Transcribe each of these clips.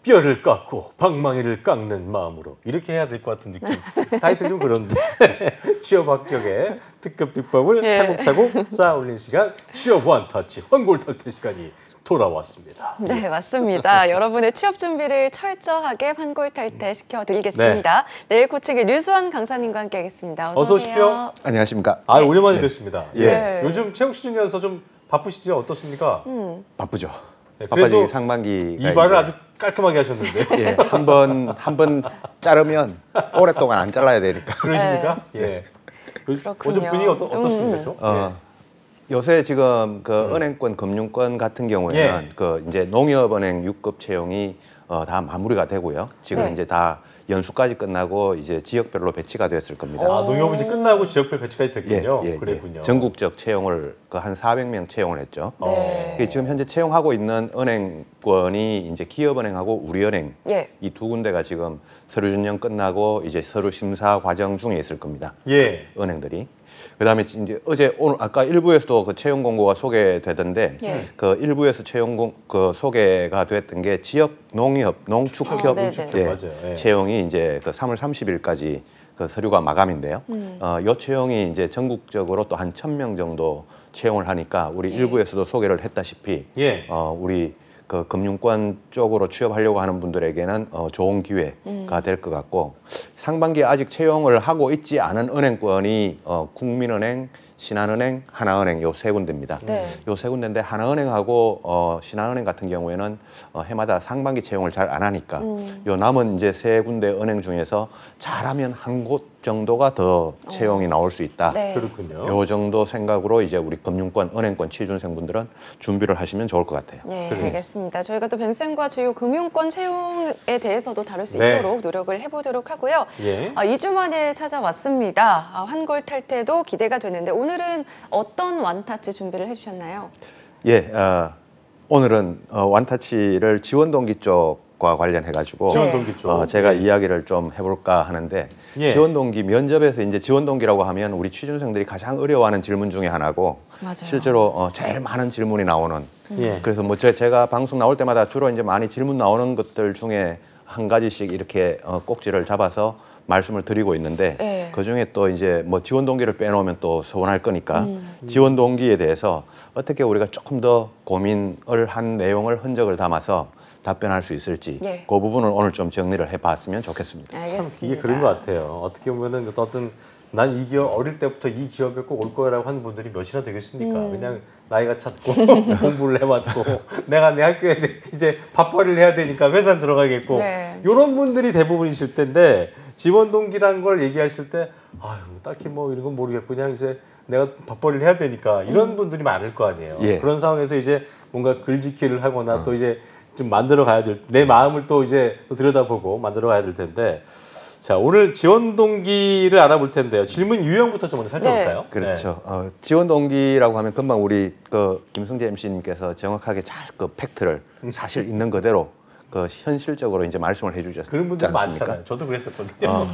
뼈를 깎고 방망이를 깎는 마음으로 이렇게 해야 될 것 같은 느낌. 타이틀 좀 그런데 취업 합격의 특급 비법을 예. 차곡차곡 쌓아 올린 시간 취업 원터치 환골탈태 시간이 돌아왔습니다. 네, 맞습니다. 여러분의 취업 준비를 철저하게 환골탈태 시켜드리겠습니다. 내일 코칭의 류수환 강사님과 함께하겠습니다. 어서 오십시오. 안녕하십니까. 아, 네. 오랜만에 뵙습니다. 예. 네. 요즘 체육 시즌이라서 좀 바쁘시죠? 어떻습니까? 바쁘죠. 네, 바빠지기 그래도 상반기 이발을 아주 깔끔하게 하셨는데. 예, 한번 자르면 오랫동안 안 잘라야 되니까. 그러십니까? 예. 그렇군요. 요즘 분위기 어떻습니까? 좀? 요새 지금 그 은행권, 금융권 같은 경우에는 예. 그 이제 농협은행 6급 채용이 다 마무리가 되고요. 지금 네. 이제 다 연수까지 끝나고 이제 지역별로 배치가 됐을 겁니다. 아, 농협은 이제 끝나고 지역별 배치까지 됐군요. 예. 그랬군요. 전국적 채용을 그 한 400명 채용을 했죠. 네. 이게 지금 현재 채용하고 있는 은행권이 이제 기업은행하고 우리은행 예. 이 두 군데가 지금 서류 전형 끝나고 이제 서류 심사 과정 중에 있을 겁니다. 예. 은행들이. 그다음에 이제 어제 오늘 아까 일부에서도 그 채용 공고가 소개되던데 예. 그 일부에서 그 소개가 됐던 게 지역 농협, 농축협 네네. 예, 맞아요. 예. 채용이 이제 그 3월 30일까지 그 서류가 마감인데요. 요 채용이 이제 전국적으로 또 한 1,000명 정도 채용을 하니까 우리 일부에서도 소개를 했다시피 예. 우리 그 금융권 쪽으로 취업하려고 하는 분들에게는 좋은 기회가 될 것 같고 상반기에 아직 채용을 하고 있지 않은 은행권이 국민은행, 신한은행, 하나은행 요 세 군데입니다. 네. 요 세 군데인데 하나은행하고 신한은행 같은 경우에는 해마다 상반기 채용을 잘 안 하니까 요 남은 이제 세 군데 은행 중에서 잘하면 한 곳 정도가 더 채용이 나올 수 있다. 네. 그렇군요. 요 정도 생각으로 이제 우리 금융권, 은행권 취준생분들은 준비를 하시면 좋을 것 같아요. 네, 그래요. 알겠습니다. 저희가 또 뱅쌤과 주요 금융권 채용에 대해서도 다룰 수 네. 있도록 노력을 해보도록 하고요. 예. 2주 만에 찾아왔습니다. 환골탈태도 기대가 되는데 오늘은 어떤 완타치 준비를 해주셨나요? 예, 오늘은 완타치를 지원동기 쪽과 관련해가지고 지원동기 쪽. 제가 예. 이야기를 좀 해볼까 하는데 예. 지원동기 면접에서 이제 지원동기라고 하면 우리 취준생들이 가장 어려워하는 질문 중에 하나고 맞아요. 실제로 제일 많은 질문이 나오는 예. 그래서 뭐 제가 방송 나올 때마다 주로 이제 많이 질문 나오는 것들 중에 한 가지씩 이렇게 꼭지를 잡아서 말씀을 드리고 있는데 네. 그 중에 또 이제 뭐 지원 동기를 빼놓으면 또 서운할 거니까 지원 동기에 대해서 어떻게 우리가 조금 더 고민을 한 내용을 흔적을 담아서 답변할 수 있을지 예. 그 부분을 오늘 좀 정리를 해봤으면 좋겠습니다. 알겠습니다. 참 이게 그런 것 같아요. 어떻게 보면은 어떤 난 이 기업 어릴 때부터 이 기업에 꼭 올 거라고 하는 분들이 몇이나 되겠습니까? 그냥 나이가 찼고 공부를 해왔고 내가 내 학교에 이제 밥벌이를 해야 되니까 회사 들어가겠고 네. 이런 분들이 대부분이실 텐데 지원 동기란 걸 얘기했을 때 아유 딱히 뭐 이런 건 모르겠고 그냥 이제 내가 밥벌이를 해야 되니까 이런 분들이 많을 거 아니에요. 예. 그런 상황에서 이제 뭔가 글짓기를 하거나 또 이제 좀 만들어 가야 될 내 마음을 또 이제 또 들여다보고 만들어 가야 될 텐데 자 오늘 지원 동기를 알아볼 텐데요. 질문 유형부터 좀 먼저 살펴볼까요? 그렇죠. 지원 동기라고 하면 금방 우리 그 김성재 MC님께서 정확하게 잘 그 팩트를 사실 있는 그대로 그 현실적으로 이제 말씀을 해주셨지 그런 분들 않습니까? 많잖아요. 저도 그랬었거든요.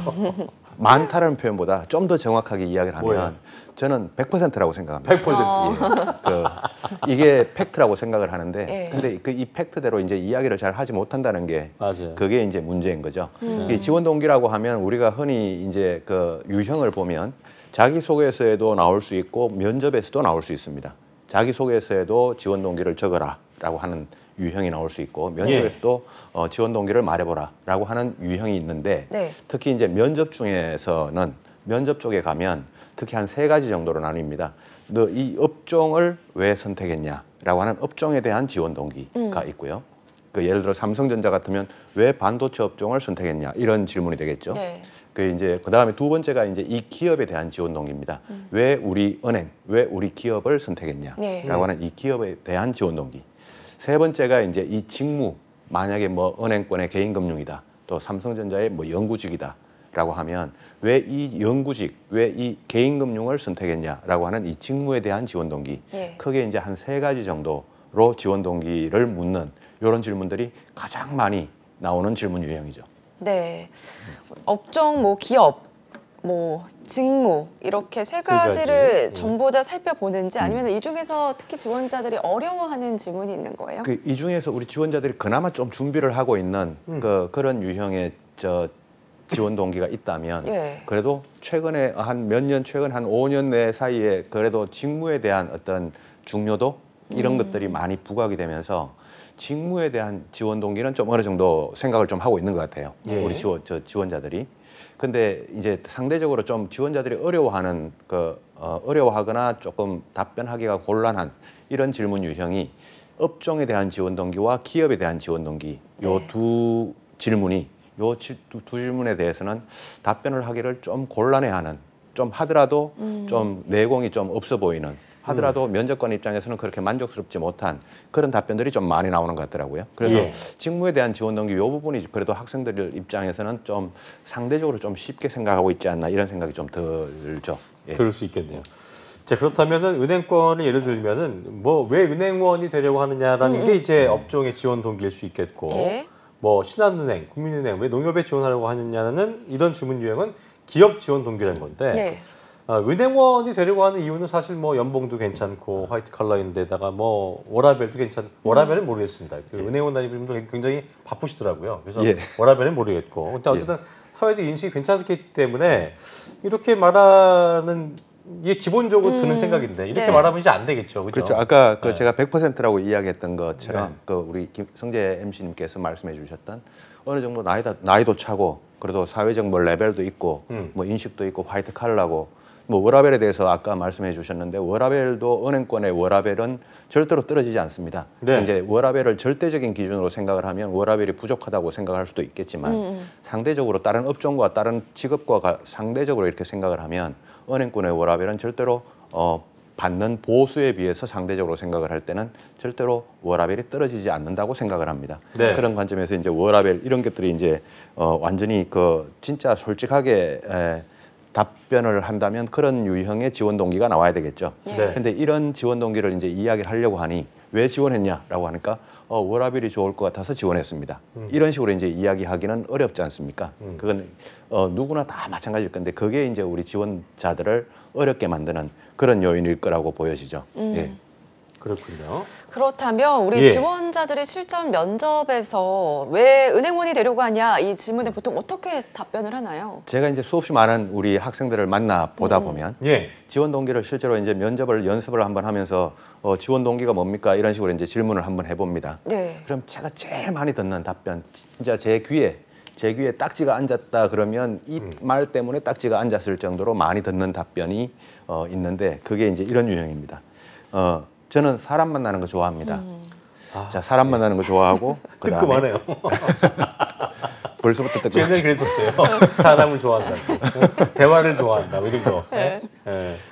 많다는 표현보다 좀 더 정확하게 이야기를 하면 뭐예요? 저는 100%라고 생각합니다. 100%. 이게 팩트라고 생각을 하는데 예. 근데 이 팩트대로 이제 이야기를 잘 하지 못한다는 게 맞아요. 그게 이제 문제인 거죠. 이 지원 동기라고 하면 우리가 흔히 이제 그 유형을 보면 자기소개서에도 나올 수 있고 면접에서도 나올 수 있습니다. 자기소개서에도 지원 동기를 적어라라고 하는 유형이 나올 수 있고 면접에서도 지원 동기를 말해보라라고 하는 유형이 있는데 네. 특히 이제 면접 중에서는 면접 쪽에 가면 특히 한 3가지 정도로 나뉩니다. 너 이 업종을 왜 선택했냐라고 하는 업종에 대한 지원 동기가 있고요. 그 예를 들어 삼성전자 같으면 왜 반도체 업종을 선택했냐 이런 질문이 되겠죠. 네. 그 이제 그 다음에 두 번째가 이제 이 기업에 대한 지원 동기입니다. 왜 우리 은행, 왜 우리 기업을 선택했냐라고 네. 하는 이 기업에 대한 지원 동기. 세 번째가 이제 이 직무, 만약에 뭐 은행권의 개인금융이다, 또 삼성전자의 뭐 연구직이다라고 하면 왜 이 연구직, 왜 이 개인금융을 선택했냐라고 하는 이 직무에 대한 지원 동기. 예. 크게 이제 한 3가지 정도로 지원 동기를 묻는 이런 질문들이 가장 많이 나오는 질문 유형이죠. 네. 업종, 뭐 기업 뭐 직무 이렇게 세 가지. 가지를 전부 다 살펴보는지 아니면 이 중에서 특히 지원자들이 어려워하는 질문이 있는 거예요? 이 중에서 우리 지원자들이 그나마 좀 준비를 하고 있는 그런 유형의 지원 동기가 있다면 예. 그래도 최근에 한 몇 년 최근 한 5년 내 사이에 그래도 직무에 대한 어떤 중요도 이런 것들이 많이 부각이 되면서 직무에 대한 지원 동기는 좀 어느 정도 생각을 좀 하고 있는 것 같아요. 예. 우리 지원자들이. 근데 이제 상대적으로 좀 지원자들이 어려워하는 어려워하거나 조금 답변하기가 곤란한 이런 질문 유형이 업종에 대한 지원 동기와 기업에 대한 지원 동기 요 두 질문이 두 질문에 대해서는 답변을 하기를 좀 곤란해하는 좀 하더라도 좀 내공이 좀 없어 보이는 하더라도 면접관 입장에서는 그렇게 만족스럽지 못한 그런 답변들이 좀 많이 나오는 것 같더라고요. 그래서 예. 직무에 대한 지원 동기 이 부분이 그래도 학생들 입장에서는 좀 상대적으로 좀 쉽게 생각하고 있지 않나 이런 생각이 좀 들죠. 예. 그럴 수 있겠네요. 자, 그렇다면은 은행권을 예를 들면은 뭐 왜 은행원이 되려고 하느냐라는 게 이제 업종의 지원 동기일 수 있겠고, 예. 뭐 신한은행, 국민은행 왜 농협에 지원하려고 하느냐는 이런 질문 유형은 기업 지원 동기라는 건데. 네. 은행원이 되려고 하는 이유는 사실 뭐 연봉도 괜찮고 화이트 칼라인데다가 뭐 워라밸도 워라밸은 모르겠습니다. 그 은행원 다니는 분들 굉장히 바쁘시더라고요. 그래서 예. 워라밸은 모르겠고, 근데 어쨌든 사회적 인식이 괜찮기 때문에 이렇게 말하는 이게 기본적으로 드는 생각인데 이렇게 네. 말하면 이제 안 되겠죠, 그죠? 그렇죠. 아까 네. 제가 100%라고 이야기했던 것처럼 네. 우리 성재 MC님께서 말씀해주셨던 어느 정도 나이도 차고 그래도 사회적 뭐 레벨도 있고 뭐 인식도 있고 화이트 칼라고 뭐 워라밸에 대해서 아까 말씀해 주셨는데 워라밸도 은행권의 워라밸은 절대로 떨어지지 않습니다. 네. 이제 워라밸을 절대적인 기준으로 생각을 하면 워라밸이 부족하다고 생각할 수도 있겠지만 상대적으로 다른 업종과 다른 직업과 상대적으로 이렇게 생각을 하면 은행권의 워라밸은 절대로 받는 보수에 비해서 상대적으로 생각을 할 때는 절대로 워라밸이 떨어지지 않는다고 생각을 합니다. 네. 그런 관점에서 이제 워라밸 이런 것들이 이제 완전히 진짜 솔직하게 답변을 한다면 그런 유형의 지원 동기가 나와야 되겠죠. 네. 근데 이런 지원 동기를 이제 이야기를 하려고 하니 왜 지원했냐라고 하니까 워라밸이 좋을 것 같아서 지원했습니다. 이런 식으로 이제 이야기하기는 어렵지 않습니까? 그건 누구나 다 마찬가지일 건데 그게 이제 우리 지원자들을 어렵게 만드는 그런 요인일 거라고 보여지죠. 예. 그렇군요. 그렇다면 우리 예. 지원자들이 실전 면접에서 왜 은행원이 되려고 하냐 이 질문에 보통 어떻게 답변을 하나요? 제가 이제 수없이 많은 우리 학생들을 만나 보다 보면 예. 지원 동기를 실제로 이제 면접을 연습을 한번 하면서 지원 동기가 뭡니까 이런 식으로 이제 질문을 한번 해봅니다. 네. 그럼 제가 제일 많이 듣는 답변, 진짜 제 귀에 딱지가 앉았다 그러면 이 말 때문에 딱지가 앉았을 정도로 많이 듣는 답변이 있는데 그게 이제 이런 유형입니다. 저는 사람 만나는 거 좋아합니다. 자, 사람 만나는 거 좋아하고 그다음에 뜨끔하네요. 벌써부터 뜨끔. 옛날에 그랬었어요. 사람을 좋아한다. 대화를 좋아한다. 뭐 이런 거. 예.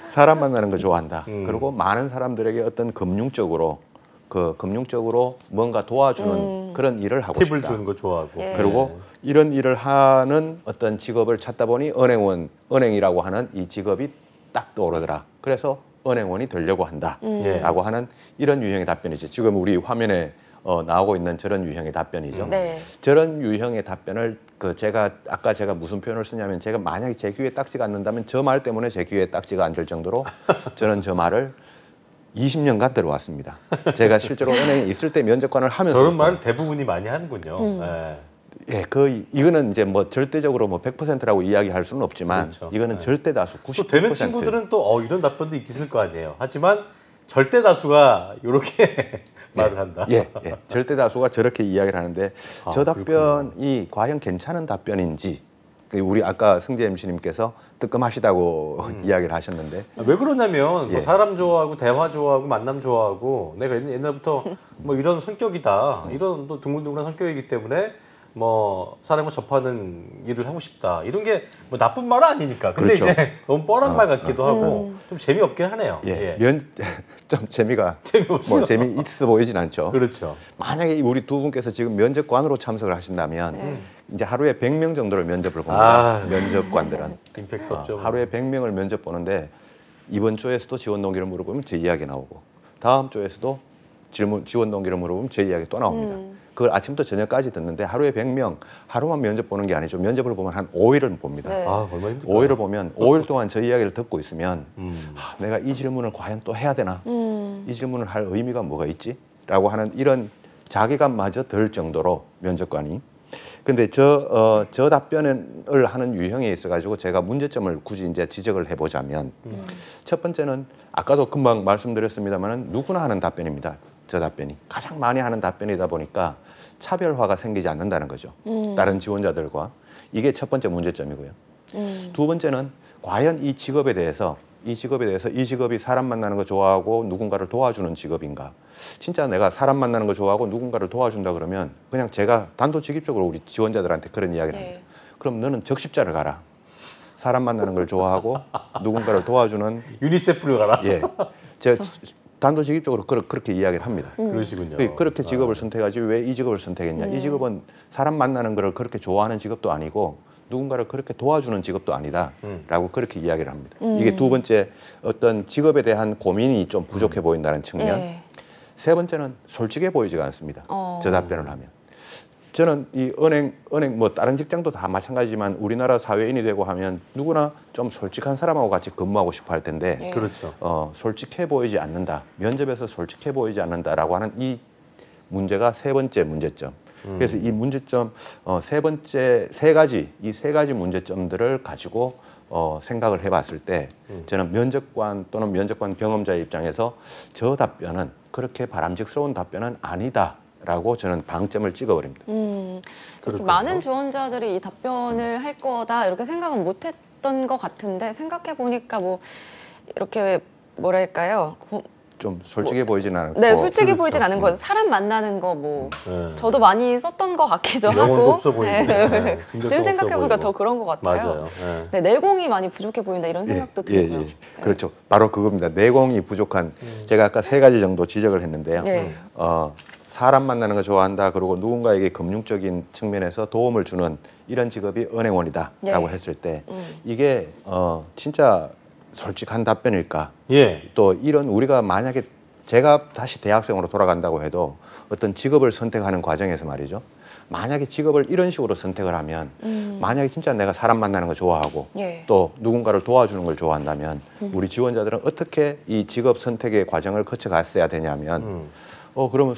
사람 만나는 거 좋아한다. 그리고 많은 사람들에게 어떤 금융적으로 뭔가 도와주는 그런 일을 하고 팁을 싶다. 주는 거 좋아하고. 예. 그리고 이런 일을 하는 어떤 직업을 찾다 보니 은행이라고 하는 이 직업이 딱 떠오르더라. 그래서 은행원이 되려고 한다라고 하는 이런 유형의 답변이죠. 지금 우리 화면에 나오고 있는 저런 유형의 답변이죠. 네. 저런 유형의 답변을 아까 제가 무슨 표현을 쓰냐면 제가 만약에 제 귀에 딱지가 앉는다면 저 말 때문에 제 귀에 딱지가 앉을 정도로 저는 저 말을 20년간 들어왔습니다. 제가 실제로 은행에 있을 때 면접관을 하면서 저런 말을 대부분이 많이 하는군요. 예. 예, 이거는 이제 뭐 절대적으로 뭐 100%라고 이야기할 수는 없지만 그렇죠. 이거는 네. 절대 다수 90%. 또 되는 친구들은 또 이런 답변도 있을 거 아니에요. 하지만 절대 다수가 이렇게 말을 한다. 예, 절대 다수가 저렇게 이야기를 하는데 저 그렇구나. 답변이 과연 괜찮은 답변인지 우리 아까 승재 MC님께서 뜨끔하시다고 이야기를 하셨는데 왜 그러냐면 뭐 예. 사람 좋아하고 대화 좋아하고 만남 좋아하고 내가 옛날부터 뭐 이런 성격이다. 이런 또 둥글둥글한 성격이기 때문에 뭐 사람을 접하는 일을 하고 싶다. 이런 게 뭐 나쁜 말은 아니니까. 근데 그렇죠. 이제 너무 뻔한 말 같기도 하고 좀 재미없긴 하네요. 예, 예. 좀 재미가 재미없어요. 뭐 재미있어 보이진 않죠. 그렇죠. 만약에 우리 두 분께서 지금 면접관으로 참석을 하신다면 이제 하루에 100명 정도를 면접을 봅니다. 면접관들은 임팩트 없죠. 하루에 100명을 면접 보는데 이번 주에서도 지원 동기를 물어보면 제 이야기 나오고 다음 주에서도 지원 동기를 물어보면 제 이야기 또 나옵니다. 그걸 아침부터 저녁까지 듣는데 하루에 100명, 하루만 면접 보는 게 아니죠. 면접을 보면 한 5일은 봅니다. 네. 아, 얼마나 힘들까. 5일을 보면 5일 동안 저 이야기를 듣고 있으면 내가 이 질문을 과연 또 해야 되나? 이 질문을 할 의미가 뭐가 있지? 라고 하는 이런 자괴감마저 들 정도로 면접관이. 근데 저 답변을 하는 유형에 있어가지고 제가 문제점을 굳이 이제 지적을 해보자면 첫 번째는 아까도 금방 말씀드렸습니다만은 누구나 하는 답변입니다. 저 답변이 가장 많이 하는 답변이다 보니까 차별화가 생기지 않는다는 거죠. 다른 지원자들과. 이게 첫 번째 문제점이고요. 두 번째는 과연 이 직업에 대해서 이 직업이 사람 만나는 거 좋아하고 누군가를 도와주는 직업인가? 진짜 내가 사람 만나는 거 좋아하고 누군가를 도와준다 그러면 그냥 제가 단도직입적으로 우리 지원자들한테 그런 이야기를 합니다. 그럼 너는 적십자를 가라. 사람 만나는 걸 좋아하고 누군가를 도와주는 유니세프를 가라. 예, 제가 단도직입적으로 그렇게 이야기를 합니다. 그러시군요. 그렇게 직업을 선택하지 왜 이 직업을 선택했냐? 이 직업은 사람 만나는 걸 그렇게 좋아하는 직업도 아니고 누군가를 그렇게 도와주는 직업도 아니다라고 그렇게 이야기를 합니다. 이게 두 번째 어떤 직업에 대한 고민이 좀 부족해 보인다는 측면. 네. 세 번째는 솔직해 보이지가 않습니다. 저 답변을 하면. 저는 이 은행 뭐 다른 직장도 다 마찬가지지만 우리나라 사회인이 되고 하면 누구나 좀 솔직한 사람하고 같이 근무하고 싶어 할 텐데 네. 그렇죠. 솔직해 보이지 않는다. 면접에서 솔직해 보이지 않는다라고 하는 이 문제가 세 번째 문제점. 그래서 이 문제점 세 가지 문제점들을 가지고 생각을 해봤을 때 저는 면접관 또는 면접관 경험자의 입장에서 저 답변은 그렇게 바람직스러운 답변은 아니다라고 저는 방점을 찍어버립니다. 그렇게 많은 지원자들이 이 답변을 할 거다 이렇게 생각은 못했던 것 같은데 생각해 보니까 뭐 이렇게 뭐랄까요? 좀 솔직해 보이진 않고. 네, 솔직히 보이진 않은 거예요. 사람 만나는 거 뭐 저도 많이 썼던 것 같기도 영혼도 하고. 없어 보이고. 네, 지금 생각해 보니까 더 그런 것 같아요. 맞아요. 네, 내공이 많이 부족해 보인다 이런 생각도 들고요. 네. 그렇죠. 바로 그겁니다. 내공이 부족한. 제가 아까 세 가지 정도 지적을 했는데요. 네. 사람 만나는 거 좋아한다. 그리고 누군가에게 금융적인 측면에서 도움을 주는 이런 직업이 은행원이다라고 네. 했을 때 이게 진짜 솔직한 답변일까? 예. 또 이런 우리가 만약에 제가 다시 대학생으로 돌아간다고 해도 어떤 직업을 선택하는 과정에서 말이죠. 만약에 직업을 이런 식으로 선택을 하면 만약에 진짜 내가 사람 만나는 거 좋아하고 예. 또 누군가를 도와주는 걸 좋아한다면 우리 지원자들은 어떻게 이 직업 선택의 과정을 거쳐갔어야 되냐면 그러면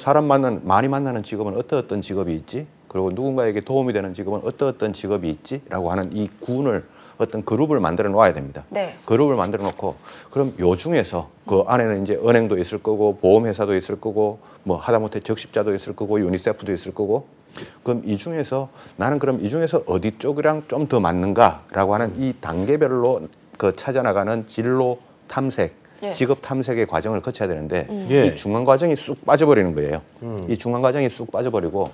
많이 만나는 직업은 어떤 직업이 있지? 그리고 누군가에게 도움이 되는 직업은 어떤 직업이 있지? 라고 하는 이 구분을 어떤 그룹을 만들어 놓아야 됩니다. 네. 그룹을 만들어 놓고 그럼 요 중에서 그 안에는 이제 은행도 있을 거고 보험회사도 있을 거고 뭐 하다못해 적십자도 있을 거고 유니세프도 있을 거고 그럼 이 중에서 나는 그럼 이 중에서 어디 쪽이랑 좀 더 맞는가라고 하는 이 단계별로 그 찾아나가는 진로 탐색, 예. 직업 탐색의 과정을 거쳐야 되는데 예. 이 중간 과정이 쑥 빠져버리는 거예요. 이 중간 과정이 쑥 빠져버리고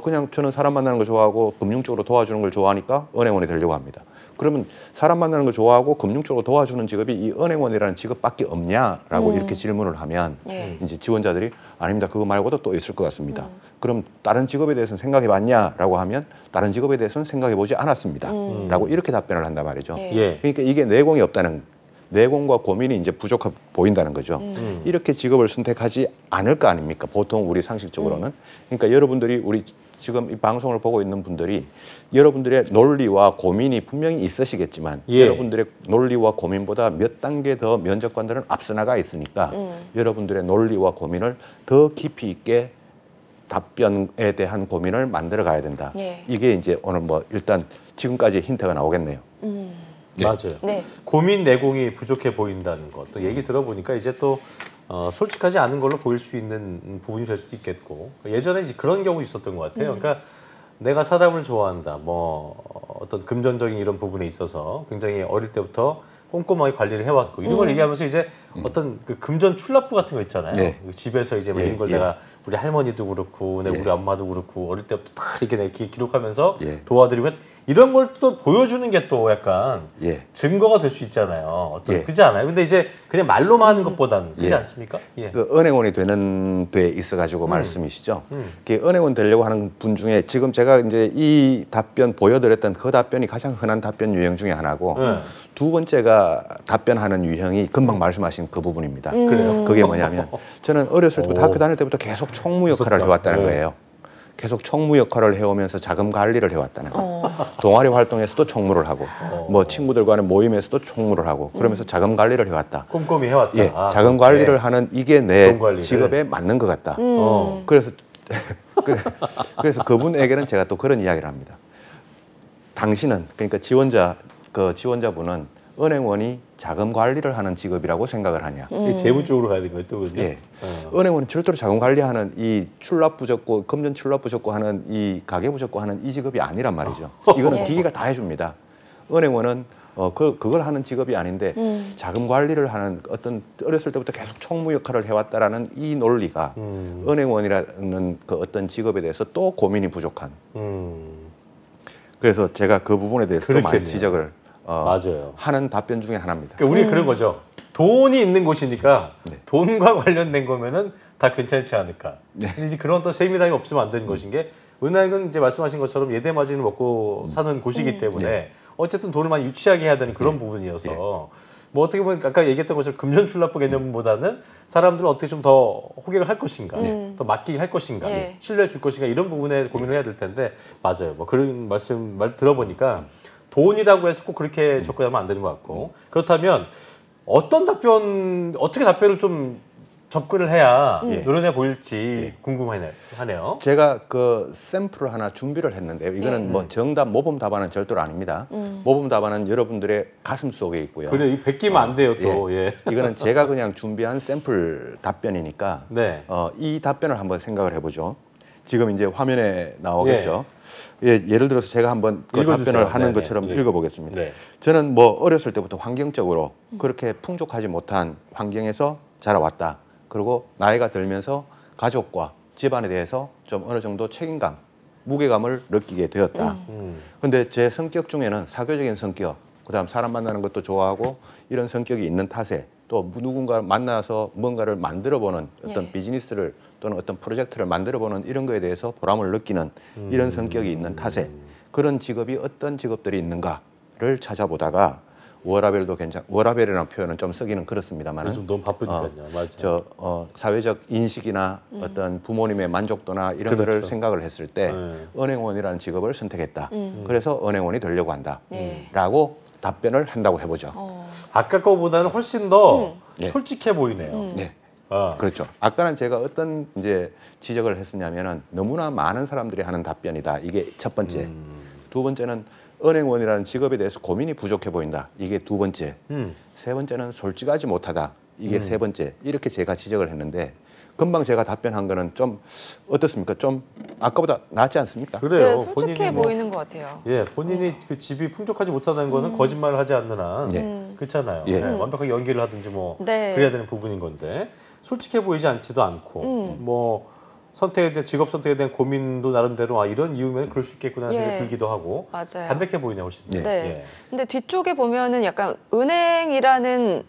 그냥 저는 사람 만나는 거 좋아하고 금융적으로 도와주는 걸 좋아하니까 은행원이 되려고 합니다. 그러면 사람 만나는 거 좋아하고 금융적으로 도와주는 직업이 이 은행원이라는 직업밖에 없냐라고 이렇게 질문을 하면 예. 이제 지원자들이 아닙니다. 그거 말고도 또 있을 것 같습니다. 그럼 다른 직업에 대해서는 생각해봤냐라고 하면 다른 직업에대해서는 생각해보지 않았습니다.라고 이렇게 답변을 한단 말이죠. 예. 그러니까 이게 내공이 없다는 내공과 고민이 이제 부족해 보인다는 거죠. 이렇게 직업을 선택하지 않을 거 아닙니까? 보통 우리 상식적으로는. 그러니까 여러분들이 우리 지금 이 방송을 보고 있는 분들이 여러분들의 논리와 고민이 분명히 있으시겠지만 예. 여러분들의 논리와 고민보다 몇 단계 더 면접관들은 앞서 나가 있으니까 여러분들의 논리와 고민을 더 깊이 있게 답변에 대한 고민을 만들어 가야 된다. 예. 이게 이제 오늘 뭐 일단 지금까지 힌트가 나오겠네요. 네. 맞아요. 네. 고민 내공이 부족해 보인다는 것. 또 얘기 들어보니까 이제 또 솔직하지 않은 걸로 보일 수 있는 부분이 될 수도 있겠고 예전에 이제 그런 경우 있었던 것 같아요. 그러니까 내가 사람을 좋아한다. 뭐 어떤 금전적인 이런 부분에 있어서 굉장히 어릴 때부터 꼼꼼하게 관리를 해왔고 이런 걸 얘기하면서 이제 어떤 그 금전 출납부 같은 거 있잖아요. 네. 그 집에서 이제 뭐 예, 이런 걸 예. 내가 우리 할머니도 그렇고 내가 예. 우리 엄마도 그렇고 어릴 때부터 다 이렇게 내가 기록하면서 예. 도와드리고 이런 걸 또 보여주는 게 또 약간 예. 증거가 될 수 있잖아요. 어떤 예. 그렇지 않아요? 근데 이제 그냥 말로만 하는 것보다는 그렇지 예. 않습니까? 예. 그 은행원이 되는 데 있어가지고 말씀이시죠. 그 은행원 되려고 하는 분 중에 지금 제가 이제 이 답변 보여드렸던 그 답변이 가장 흔한 답변 유형 중에 하나고 두 번째가 답변하는 유형이 금방 말씀하신 그 부분입니다. 그래요? 그게 뭐냐면 저는 어렸을 때부터 오. 학교 다닐 때부터 계속 총무 역할을 무섭다. 해왔다는 네. 거예요. 계속 총무 역할을 해오면서 자금 관리를 해왔다는 거예요. 동아리 활동에서도 총무를 하고 뭐 친구들과의 모임에서도 총무를 하고 그러면서 자금 관리를 해왔다. 꼼꼼히 해왔다. 예, 아, 자금 그렇게. 관리를 하는 이게 내 돈 관리를. 직업에 맞는 것 같다. 어. 그래서 그래서 그분에게는 제가 또 그런 이야기를 합니다. 당신은 그러니까 지원자분은 은행원이 자금 관리를 하는 직업이라고 생각을 하냐? 이게 재무 쪽으로 가야 되는 거예요, 또 그죠? 예. 은행원은 절대로 자금 관리하는 이 출납부적고 금전 출납부적고 하는 이 가계부적고 하는 이 직업이 아니란 말이죠. 이거는 예. 기계가 다 해줍니다. 은행원은 그걸 하는 직업이 아닌데 자금 관리를 하는 어떤 어렸을 때부터 계속 총무 역할을 해왔다라는 이 논리가 은행원이라는 그 어떤 직업에 대해서 또 고민이 부족한. 그래서 제가 그 부분에 대해서 많이 그렇겠네요. 지적을 맞아요. 하는 답변 중에 하나입니다. 그러니까 우리 그런 거죠. 돈이 있는 곳이니까 네. 돈과 관련된 거면은 다 괜찮지 않을까. 네. 근데 이제 그런 또 세밀함이 없으면 안 되는 것인 게 은행은 이제 말씀하신 것처럼 예대마진을 먹고 사는 곳이기 때문에 네. 어쨌든 돈을 많이 유치하게 해야 되는 그런 부분이어서 뭐 어떻게 보면 아까 얘기했던 것처럼 금전출납부 개념보다는 사람들은 어떻게 좀 더 호객을 할 것인가, 더 맡기게 할 것인가, 예. 신뢰해 줄 것인가 이런 부분에 고민을 해야 될 텐데 맞아요. 뭐 그런 말 들어보니까 돈이라고 해서 꼭 그렇게 접근하면 안 되는 것 같고 그렇다면 어떻게 답변을 좀 접근을 해야 노련해 보일지 궁금하네요. 제가 그 샘플을 하나 준비를 했는데요. 이거는 뭐 정답 모범 답안은 절대로 아닙니다. 모범 답안은 여러분들의 가슴 속에 있고요. 그래, 이 베끼면 안 돼요, 또. 예. 이거는 제가 그냥 준비한 샘플 답변이니까 네. 이 답변을 한번 생각을 해보죠. 지금 이제 화면에 나오겠죠. 예, 예를 들어서 제가 한번 그 읽어주세요. 답변을 하는 네네. 것처럼 네. 읽어보겠습니다. 네. 저는 뭐 어렸을 때부터 환경적으로 그렇게 풍족하지 못한 환경에서 자라왔다. 그리고 나이가 들면서 가족과 집안에 대해서 좀 어느 정도 책임감, 무게감을 느끼게 되었다. 근데 제 성격 중에는 사교적인 성격, 그다음 사람 만나는 것도 좋아하고 이런 성격이 있는 탓에 또 누군가 만나서 뭔가를 만들어보는 어떤 비즈니스를 또는 어떤 프로젝트를 만들어보는 이런 거에 대해서 보람을 느끼는 이런 성격이 있는 탓에 그런 직업이 어떤 직업들이 있는가를 찾아보다가 워라벨도 워라벨이라는 표현은 좀 쓰기는 그렇습니다만 요즘 너무 바쁘니까요. 맞아요. 사회적 인식이나 어떤 부모님의 만족도나 이런 그렇죠. 거를 생각을 했을 때 은행원이라는 직업을 선택했다. 그래서 은행원이 되려고 한다. 라고 답변을 한다고 해보죠. 아까 거보다는 훨씬 더 네. 솔직해 보이네요. 네. 아. 그렇죠. 아까는 제가 어떤 이제 지적을 했었냐면은 너무나 많은 사람들이 하는 답변이다. 이게 첫 번째. 두 번째는 은행원이라는 직업에 대해서 고민이 부족해 보인다. 이게 두 번째. 세 번째는 솔직하지 못하다. 이게 세 번째. 이렇게 제가 지적을 했는데 금방 제가 답변한 거는 좀 어떻습니까? 좀 아까보다 낫지 않습니까? 그래요. 네, 솔직해 보이는 것 같아요. 예, 본인이 그 집이 풍족하지 못하다는 거는 거짓말을 하지 않는 한 네. 그렇잖아요. 예. 네, 완벽하게 연기를 하든지 뭐 네. 그래야 되는 부분인 건데 솔직해 보이지 않지도 않고 뭐 선택에 대한 직업 선택에 대한 고민도 나름대로 이런 이유면 그럴 수 있겠구나 생각이 예. 들기도 하고 맞아요. 담백해 보이네 훨씬. 네. 네. 예. 근데 뒤쪽에 보면은 약간 은행을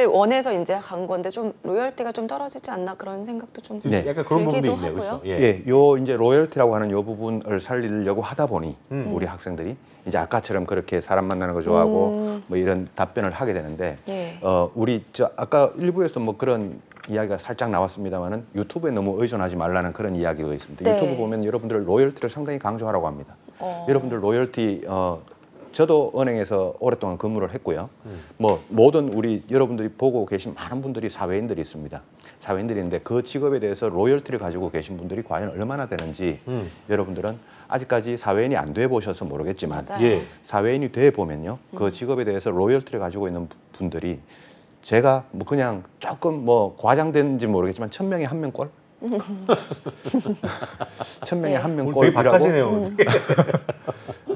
원해서 이제 간 건데 좀 로열티가 좀 떨어지지 않나 그런 생각도 좀 네. 약간 그런 부분도 들기도 있네요. 하고요. 그렇죠? 예. 예, 요 이제 로열티라고 하는 요 부분을 살리려고 하다 보니 우리 학생들이 이제 아까처럼 그렇게 사람 만나는 거 좋아하고 뭐 이런 답변을 하게 되는데 예. 우리 아까 일부에서 뭐 그런 이야기가 살짝 나왔습니다만은 유튜브에 너무 의존하지 말라는 그런 이야기가 있습니다. 네. 유튜브 보면 여러분들 로열티를 상당히 강조하라고 합니다. 여러분들 로열티 저도 은행에서 오랫동안 근무를 했고요. 뭐 모든 우리 여러분들이 보고 계신 많은 분들이 사회인들이 있습니다. 사회인들인데 그 직업에 대해서 로열티를 가지고 계신 분들이 과연 얼마나 되는지 여러분들은 아직까지 사회인이 안 돼 보셔서 모르겠지만 맞아요. 예. 사회인이 돼 보면요. 그 직업에 대해서 로열티를 가지고 있는 분들이 제가 뭐 그냥 조금 뭐 과장되는지 모르겠지만 1000명에 1명꼴? 1000명에 네. 1명 오늘 되게 꼴이라고? 박하시네요. 오늘 되게.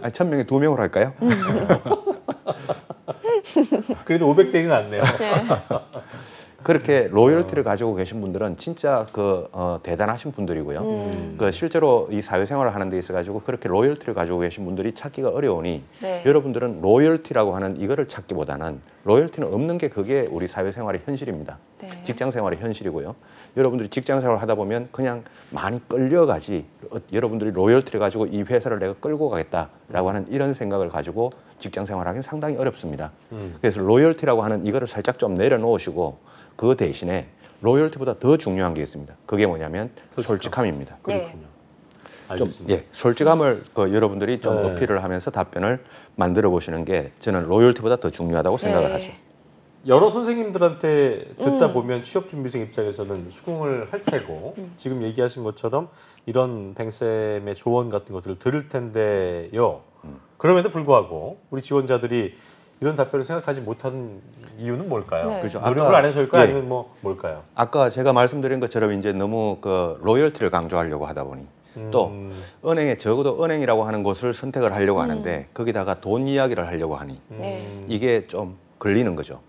아니, 1000명에 2명으로 할까요? 그래도 500대는 낫네요. 그렇게 로열티를 가지고 계신 분들은 진짜 대단하신 분들이고요. 그 실제로 이 사회생활을 하는 데 있어가지고 그렇게 로열티를 가지고 계신 분들이 찾기가 어려우니 네. 여러분들은 로열티라고 하는 이거를 찾기보다는 로열티는 없는 게 그게 우리 사회생활의 현실입니다. 네. 직장생활의 현실이고요. 여러분들이 직장생활을 하다 보면 그냥 많이 끌려가지 여러분들이 로열티를 가지고 이 회사를 내가 끌고 가겠다라고 하는 이런 생각을 가지고 직장생활하기는 상당히 어렵습니다. 그래서 로열티라고 하는 이거를 살짝 좀 내려놓으시고 그 대신에 로열티보다 더 중요한 게 있습니다. 그게 뭐냐면 솔직함입니다. 네. 그렇군요. 알겠습니다. 솔직함을 여러분들이 좀 네. 어필을 하면서 답변을 만들어 보시는 게 저는 로열티보다 더 중요하다고 생각을 하죠. 여러 선생님들한테 듣다 보면 취업준비생 입장에서는 수긍을 할 테고 지금 얘기하신 것처럼 이런 뱅쌤의 조언 같은 것들을 들을 텐데요. 그럼에도 불구하고 우리 지원자들이 이런 답변을 생각하지 못하는 이유는 뭘까요? 네. 그렇죠. 노력을 아까- 안 해서일까요? 예. 아니면 뭐 뭘까요? 아까 제가 말씀드린 것처럼 이제 너무 로열티를 강조하려고 하다 보니 또 은행에 적어도 은행이라고 하는 곳을 선택을 하려고 하는데 거기다가 돈 이야기를 하려고 하니 네. 이게 좀 걸리는 거죠.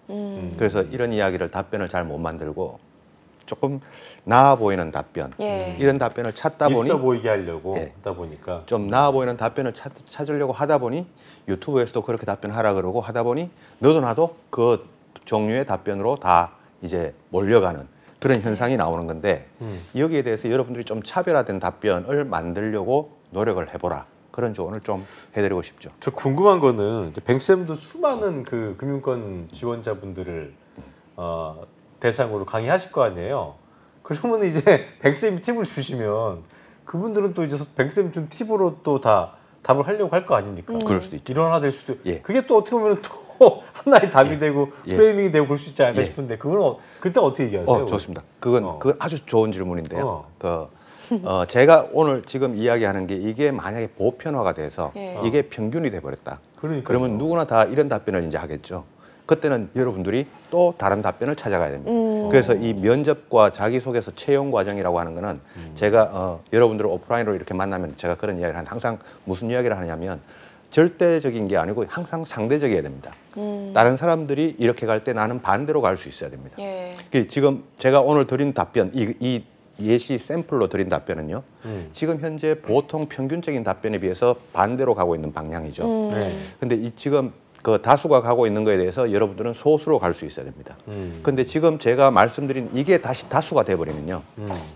그래서 이런 이야기를 답변을 잘 못 만들고 조금 나아 보이는 답변 예. 이런 답변을 찾다 보니 있어 보이게 하려고 예. 하다 보니까 좀 나아 보이는 답변을 찾으려고 하다 보니 유튜브에서도 그렇게 답변하라 그러고 하다 보니 너도 나도 그 종류의 답변으로 다 이제 몰려가는 그런 현상이 나오는 건데 여기에 대해서 여러분들이 좀 차별화된 답변을 만들려고 노력을 해보라. 그런 조언을 좀 해드리고 싶죠. 저 궁금한 거는 이제 뱅쌤도 수많은 그 금융권 지원자분들을 대상으로 강의하실 거 아니에요. 그러면 이제 뱅쌤이 팁을 주시면 그분들은 또 이제 뱅쌤 준 팁으로 또 다 답을 하려고 할 거 아닙니까? 그럴 수도 있죠. 일원화될 수도. 예. 그게 또 어떻게 보면 또 하나의 답이 되고 예. 프레이밍이 되고 그럴 수 있지 않을까 예. 싶은데 그건 그때 어떻게 얘기하세요? 좋습니다. 그건 아주 좋은 질문인데요. 어. 제가 오늘 지금 이야기하는 게 이게 만약에 보편화가 돼서 예. 이게 평균이 돼버렸다. 그러니까요. 그러면 누구나 다 이런 답변을 이제 하겠죠. 그때는 여러분들이 또 다른 답변을 찾아가야 됩니다. 그래서 이 면접과 자기소개서 채용 과정이라고 하는 거는 제가 여러분들을 오프라인으로 이렇게 만나면 제가 그런 이야기를 항상 무슨 이야기를 하냐면 절대적인 게 아니고 항상 상대적이어야 됩니다. 다른 사람들이 이렇게 갈 때 나는 반대로 갈 수 있어야 됩니다. 예. 지금 제가 오늘 드린 답변, 이 예시 샘플로 드린 답변은요. 지금 현재 보통 평균적인 답변에 비해서 반대로 가고 있는 방향이죠. 네. 근데 지금 그 다수가 가고 있는 거에 대해서 여러분들은 소수로 갈 수 있어야 됩니다. 근데 지금 제가 말씀드린 이게 다시 다수가 돼버리면요.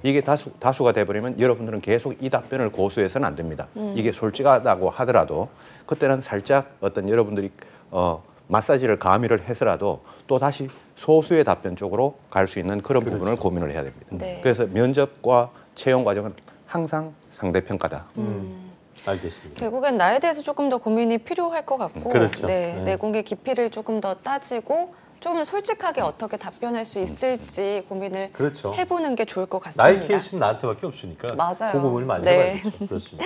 이게 다수가 돼버리면 여러분들은 계속 이 답변을 고수해서는 안 됩니다. 이게 솔직하다고 하더라도 그때는 살짝 어떤 여러분들이 마사지를 가미를 해서라도 또 다시 소수의 답변 쪽으로 갈 수 있는 그런 부분을 고민을 해야 됩니다. 네. 그래서 면접과 채용 과정은 항상 상대평가다. 알겠습니다. 결국엔 나에 대해서 조금 더 고민이 필요할 것 같고 그렇죠. 네, 네. 내공의 깊이를 조금 더 따지고 조금 더 솔직하게 어떻게 답변할 수 있을지 고민을 그렇죠. 해보는 게 좋을 것 같습니다. 나의 케이스는 나한테밖에 없으니까 맞아요. 그 부분을 많이 네. 해봐야겠죠. 그렇습니다.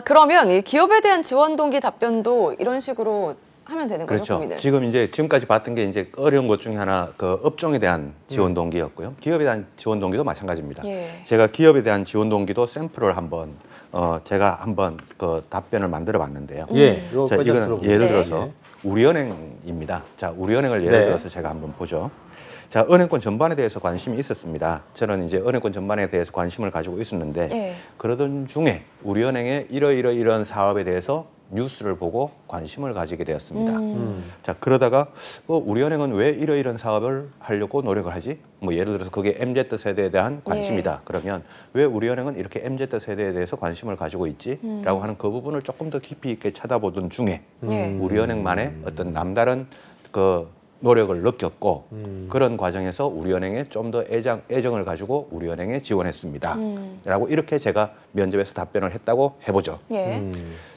그러면 이 기업에 대한 지원 동기 답변도 이런 식으로 하면 되는 거죠, 그렇죠. 고민을? 지금까지 봤던 게 이제 어려운 것 중에 하나 그 업종에 대한 지원 동기였고요. 기업에 대한 지원 동기도 마찬가지입니다. 예. 제가 기업에 대한 지원 동기도 샘플을 한번 제가 한번 그 답변을 만들어 봤는데요. 예, 이거 자, 빨리 이거는 들어보세요. 예를 네. 들어서 우리은행입니다. 자, 우리은행을 예를 네. 들어서 제가 한번 보죠. 자, 은행권 전반에 대해서 관심이 있었습니다. 저는 이제 은행권 전반에 대해서 관심을 가지고 있었는데 예. 그러던 중에 우리은행의 이런 사업에 대해서 뉴스를 보고 관심을 가지게 되었습니다. 자, 그러다가 우리은행은 왜 이런 사업을 하려고 노력을 하지? 뭐 예를 들어서 그게 MZ 세대에 대한 관심이다. 그러면 왜 우리은행은 이렇게 MZ 세대에 대해서 관심을 가지고 있지? 라고 하는 그 부분을 조금 더 깊이 있게 찾아보던 중에 예. 우리은행만의 어떤 남다른 그 노력을 느꼈고 그런 과정에서 우리은행에 좀 더 애정을 가지고 우리은행에 지원했습니다. 라고 이렇게 제가 면접에서 답변을 했다고 해보죠. 예.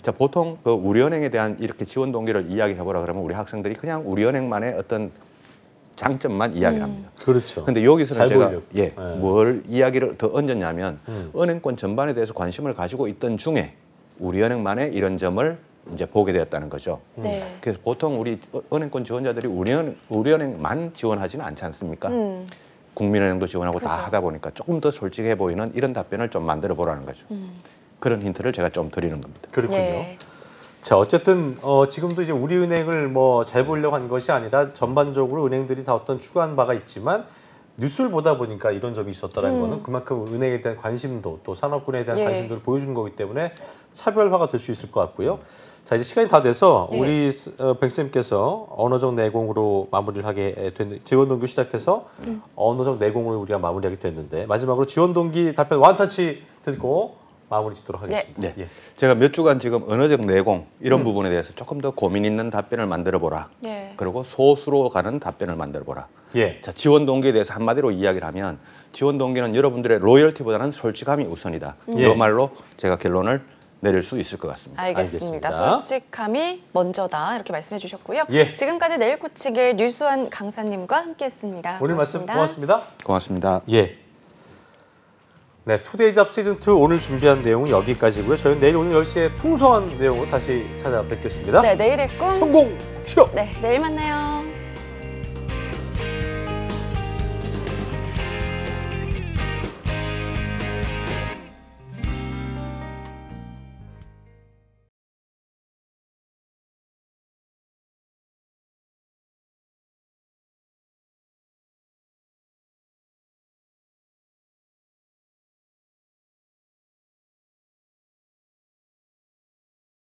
자, 보통 그 우리은행에 대한 이렇게 지원 동기를 이야기해보라 그러면 우리 학생들이 그냥 우리은행만의 어떤 장점만 이야기를 합니다. 그렇죠. 근데 여기서는 잘 제가 보이려고. 뭘 이야기를 더 얹었냐면 은행권 전반에 대해서 관심을 가지고 있던 중에 우리은행만의 이런 점을 이제 보게 되었다는 거죠. 네. 그래서 보통 우리 은행권 지원자들이 우리은행만 지원하지는 않지 않습니까? 국민은행도 지원하고 다 그렇죠. 하다 보니까 조금 더 솔직해 보이는 이런 답변을 좀 만들어 보라는 거죠. 그런 힌트를 제가 좀 드리는 겁니다. 그렇군요. 예. 자, 어쨌든 지금도 이제 우리은행을 뭐 잘 보려고 한 것이 아니라 전반적으로 은행들이 다 어떤 추구한 바가 있지만 뉴스를 보다 보니까 이런 점이 있었다는 거는 그만큼 은행에 대한 관심도 또 산업군에 대한 예. 관심도를 보여주는 거기 때문에 차별화가 될 수 있을 것 같고요. 자, 이제 시간이 다 돼서 예. 우리 뱅쌤께서 언어적 내공으로 마무리를 하게 됐는데 지원 동기 시작해서 언어적 내공으로 우리가 마무리하게 됐는데 마지막으로 지원 동기 답변 원터치 듣고 마무리 짓도록 하겠습니다. 네. 예. 제가 몇 주간 지금 언어적 내공 이런 부분에 대해서 조금 더 고민 있는 답변을 만들어 보라. 예. 그리고 소수로 가는 답변을 만들어 보라. 예. 자, 지원 동기에 대해서 한마디로 이야기를 하면 지원 동기는 여러분들의 로열티보다는 솔직함이 우선이다. 이 예. 말로 제가 결론을 내릴 수 있을 것 같습니다. 알겠습니다. 알겠습니다. 솔직함이 먼저다 이렇게 말씀해 주셨고요. 예. 지금까지 내일 고치길 류수환 강사님과 함께했습니다. 오늘 말씀 고맙습니다. 고맙습니다. 예. 네, 투데이 잡 시즌 2 오늘 준비한 내용은 여기까지고요. 저희는 내일 오늘 10시에 풍성한 내용으로 다시 찾아뵙겠습니다. 네, 내일의 꿈. 성공 취업. 네, 내일 만나요.